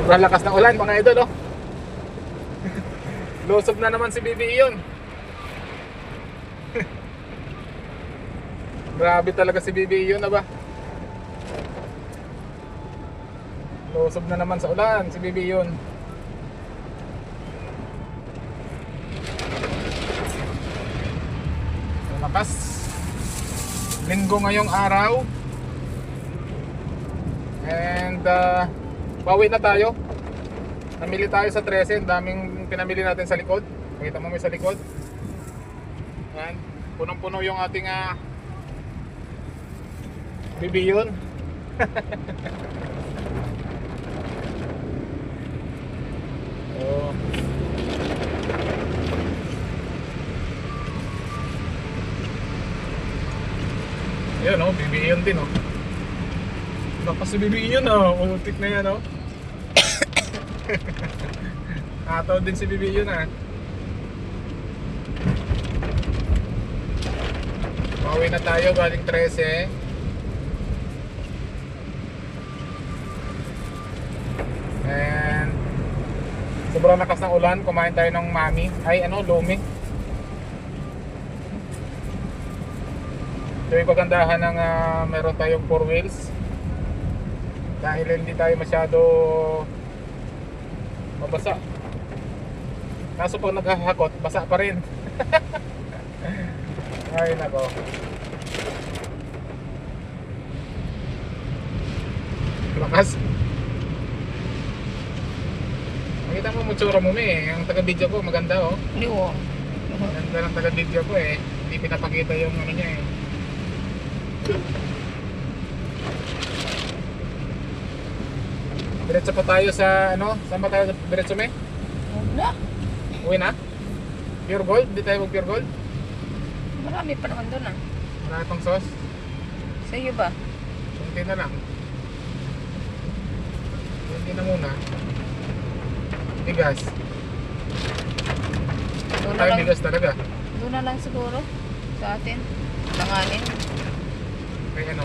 Sobrang lakas ng ulan mga idol, oh. Lusob na naman si Bibi yun. Grabe talaga si Bibi yun, ba? Lusob na naman sa ulan si Bibi yun. Lakas. Linggo ngayong araw. And bawi na tayo. Namili tayo sa 13. Daming pinamili natin sa likod. Makita mo may sa likod. Yan. Punong-puno yung ating bibiyon. Oh. Yan, oh, bibiyon din, oh. Lakas si bibiyon, oh. Umutik na yan, oh. Ataw din si bibiyon, ah. Pauwi na tayo galing 13. And sobrang lakas ng ulan. Kumain tayo ng mami. Ay ano, lumi. So yung kagandahan ng meron tayong 4 wheels. Dahil hindi tayo masyado mabasa. Kaso pag naghahakot, basa pa rin. Ay nako. Lakas. Nakita mo mutsura mo Ang taga-video ko maganda, oh. Hindi ko. Maganda ng taga-video ko, eh. Hindi pinapakita yung ano niya, eh. Diretso pa tayo sa ano? Saan ba tayo diretso, me? Wala. Uwi na? Pure gold? Hindi tayo mag pure gold? Marami pa naman doon, ah. Marami pang sauce? Sa iyo ba? Kunti na lang. Kunti na muna. Bigas. Doon na Tayo lang, bigas talaga. doon na lang siguro sa atin. Langanin. Kaya ano?